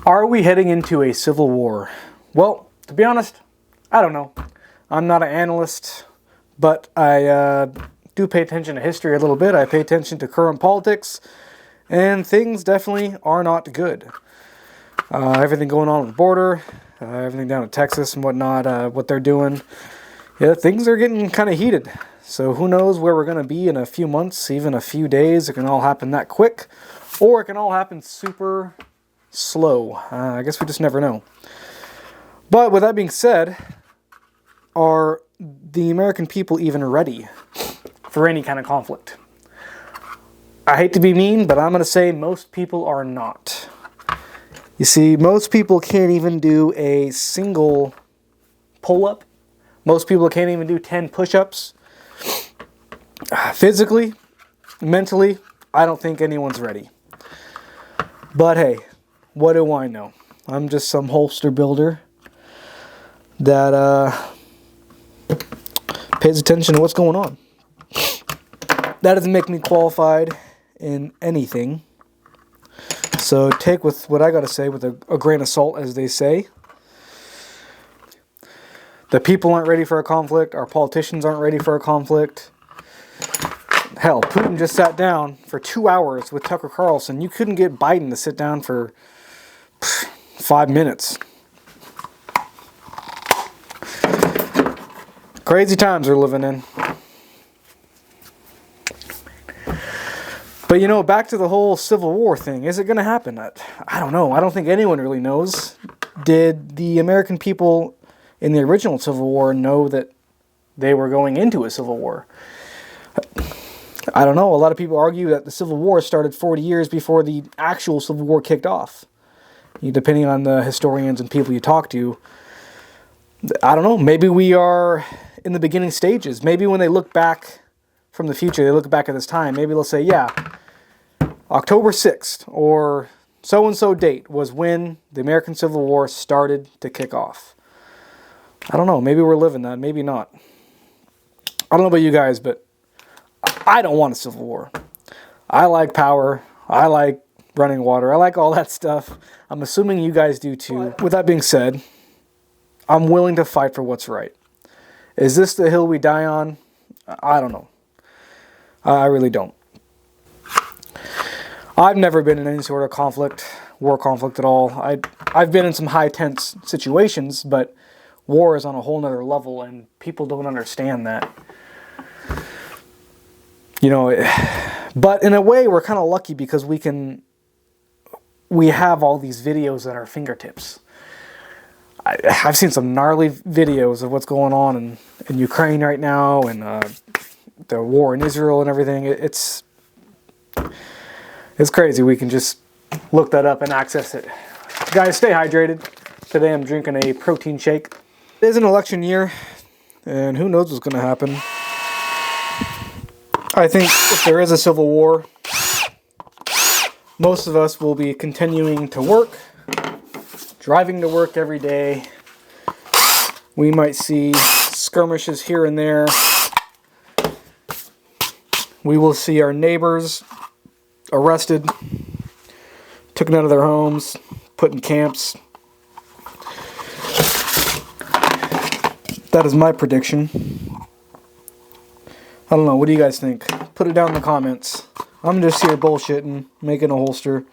Are we heading into a civil war? Well, to be honest, I don't know. I'm not an analyst, but I do pay attention to history a little bit. I pay attention to current politics, and things definitely are not good. Everything going on with the border, everything down in Texas and whatnot, what they're doing. Yeah, things are getting kind of heated. So who knows where we're going to be in a few months, even a few days. It can all happen that quick, or it can all happen super slow. I guess we just never know. But with that being said, are the American people even ready for any kind of conflict? I hate to be mean, but I'm going to say most people are not. You see, most people can't even do a single pull-up. Most people can't even do 10 push-ups. Physically, mentally, I don't think anyone's ready. But hey, what do I know? I'm just some holster builder that pays attention to what's going on. That doesn't make me qualified in anything. So take with what I got to say with a grain of salt, as they say. The people aren't ready for a conflict. Our politicians aren't ready for a conflict. Hell, Putin just sat down for 2 hours with Tucker Carlson. You couldn't get Biden to sit down for 5 minutes. Crazy times we're living in. But you know, back to the whole Civil War thing. Is it going to happen? I don't know. I don't think anyone really knows. Did the American people in the original Civil War know that they were going into a Civil War? I don't know. A lot of people argue that the Civil War started 40 years before the actual Civil War kicked off. Depending on the historians and people you talk to, I don't know. Maybe we are in the beginning stages. Maybe when they look back from the future, they look back at this time. Maybe they'll say, yeah, October 6th or so-and-so date was when the American Civil War started to kick off. I don't know. Maybe we're living that. Maybe not. I don't know about you guys, but I don't want a civil war. I like power. I like running water. I like all that stuff. I'm assuming you guys do too. With that being said, I'm willing to fight for what's right. Is this the hill we die on? I don't know. I really don't. I've never been in any sort of conflict, war conflict at all. I've been in some high tense situations, but war is on a whole nother level, and people don't understand that. You know, but in a way, we're kind of lucky because we have all these videos at our fingertips. I've seen some gnarly videos of what's going on in Ukraine right now, and the war in Israel and everything. It's crazy. We can just look that up and access it. Guys, stay hydrated. Today I'm drinking a protein shake. It is an election year, and who knows what's going to happen. I think if there is a civil war, most of us will be continuing to work, driving to work every day. We might see skirmishes here and there. We will see our neighbors arrested, taken out of their homes, put in camps. That is my prediction. I don't know. What do you guys think? Put it down in the comments. I'm just here bullshitting, making a holster.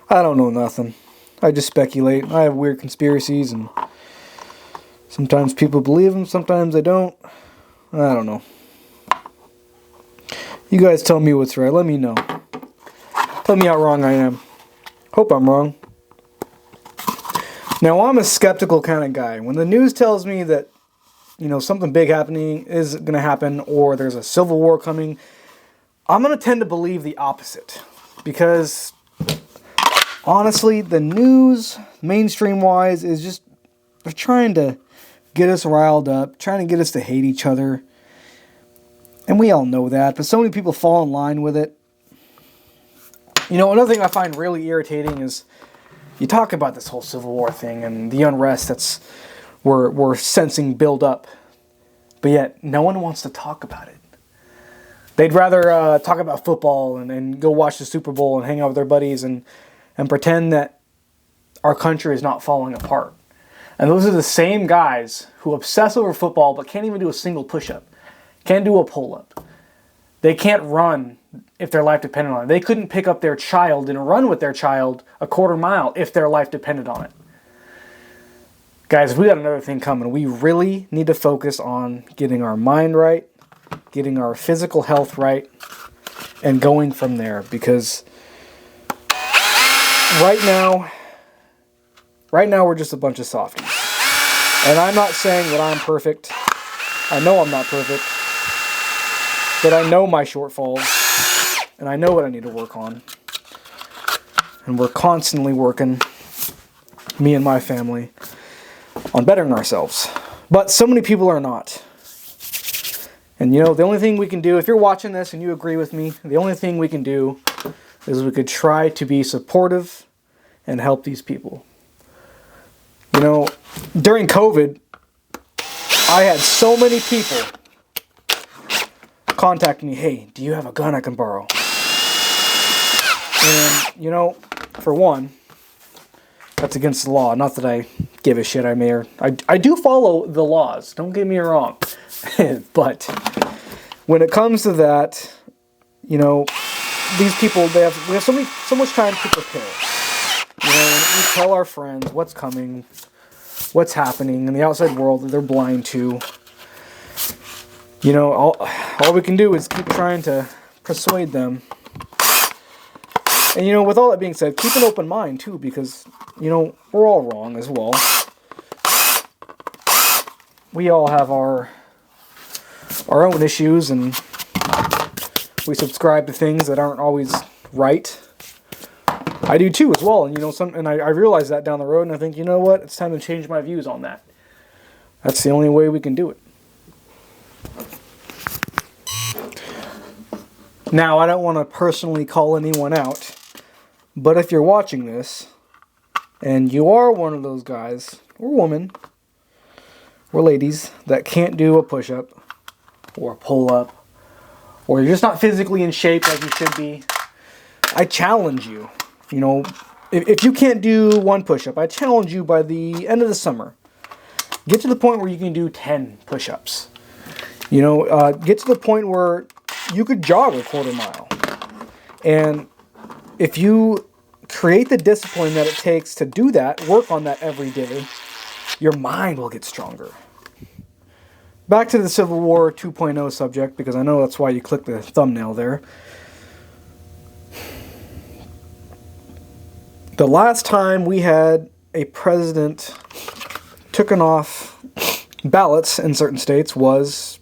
I don't know nothing. I just speculate. I have weird conspiracies, and sometimes people believe them, sometimes they don't. I don't know. You guys tell me what's right. Let me know. Tell me how wrong I am. Hope I'm wrong. Now, I'm a skeptical kind of guy. When the news tells me that, you know, something big happening is going to happen, or there's a civil war coming, I'm going to tend to believe the opposite. Because, honestly, the news, mainstream-wise, is just, they're trying to get us riled up, trying to get us to hate each other. And we all know that, but so many people fall in line with it. You know, another thing I find really irritating is you talk about this whole Civil War thing and the unrest we're sensing build up, but yet no one wants to talk about it. They'd rather talk about football and go watch the Super Bowl and hang out with their buddies and pretend that our country is not falling apart. And those are the same guys who obsess over football but can't even do a single push-up, can't do a pull-up. They can't run if their life depended on it. They couldn't pick up their child and run with their child a quarter mile if their life depended on it. Guys, we got another thing coming. We really need to focus on getting our mind right, getting our physical health right, and going from there. Because right now we're just a bunch of softies. And I'm not saying that I'm perfect. I know I'm not perfect. But I know my shortfalls. And I know what I need to work on. And we're constantly working, me and my family, on bettering ourselves. But so many people are not. And you know, the only thing we can do, if you're watching this and you agree with me, the only thing we can do is we could try to be supportive and help these people. You know, during COVID, I had so many people contact me, hey, do you have a gun I can borrow? And, you know, for one, that's against the law. Not that I give a shit. I do follow the laws. Don't get me wrong. But when it comes to that, you know, these people, we have so much time to prepare. You know, when we tell our friends what's coming, what's happening in the outside world that they're blind to. You know, all we can do is keep trying to persuade them. And, you know, with all that being said, keep an open mind, too, because, you know, we're all wrong as well. We all have our own issues, and we subscribe to things that aren't always right. I do, too, as well. And, you know, I realize that down the road, and I think, you know what? It's time to change my views on that. That's the only way we can do it. Now, I don't want to personally call anyone out, but if you're watching this, and you are one of those guys, or women, or ladies, that can't do a push-up, or a pull-up, or you're just not physically in shape like you should be, I challenge you. You know, if you can't do one push-up, I challenge you by the end of the summer, get to the point where you can do 10 push-ups. You know, get to the point where you could jog a quarter mile. And if you create the discipline that it takes to do that, work on that every day, your mind will get stronger. Back to the Civil War 2.0 subject, because I know that's why you clicked the thumbnail there. The last time we had a president taken off ballots in certain states was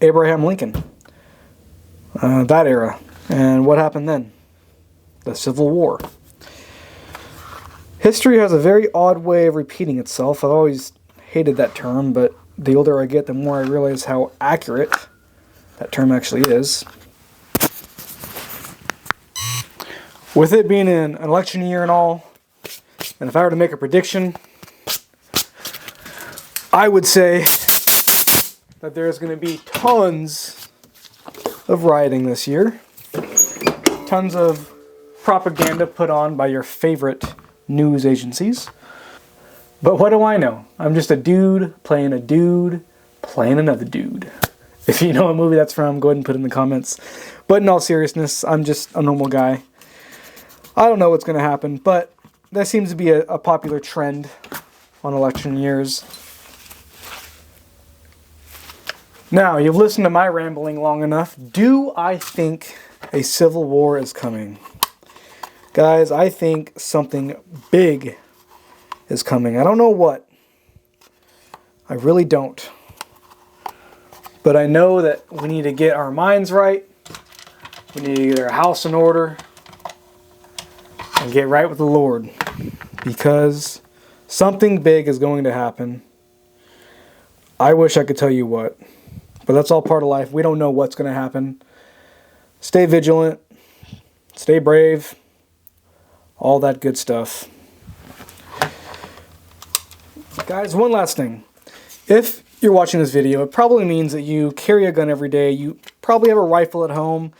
Abraham Lincoln. That era. And what happened then? The Civil War. History has a very odd way of repeating itself. I've always hated that term, but the older I get, the more I realize how accurate that term actually is. With it being an election year and all, and if I were to make a prediction, I would say that there's going to be tons of rioting this year. Tons of propaganda put on by your favorite news agencies. But what do I know? I'm just a dude playing another dude. If you know what movie that's from, go ahead and put it in the comments. But in all seriousness, I'm just a normal guy. I don't know what's going to happen, but that seems to be a popular trend on election years. Now, you've listened to my rambling long enough. Do I think a civil war is coming? Guys, I think something big is coming. I don't know what. I really don't. But I know that we need to get our minds right. We need to get our house in order. And get right with the Lord. Because something big is going to happen. I wish I could tell you what. But that's all part of life. We don't know what's going to happen. Stay vigilant. Stay brave. All that good stuff. Guys, one last thing. If you're watching this video, it probably means that you carry a gun every day. You probably have a rifle at home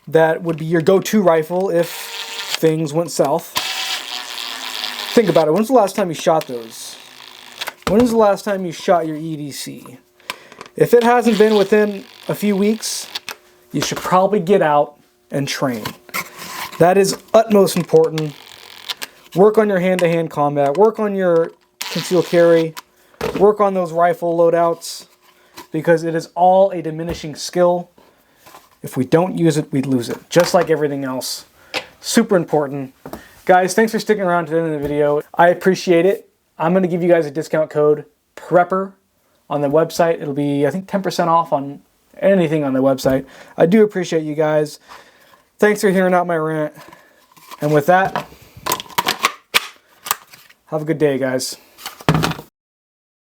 that would be your go-to rifle if things went south. Think about it. When's the last time you shot those? When is the last time you shot your EDC? If it hasn't been within a few weeks, you should probably get out and train. That is utmost important. Work on your hand-to-hand combat. Work on your concealed carry. Work on those rifle loadouts, because it is all a diminishing skill. If we don't use it, we lose it, just like everything else. Super important. Guys, thanks for sticking around to the end of the video. I appreciate it. I'm going to give you guys a discount code, PREPPER, on the website. It'll be, I think, 10% off on anything on the website. I do appreciate you guys. Thanks for hearing out my rant. And with that, have a good day, guys.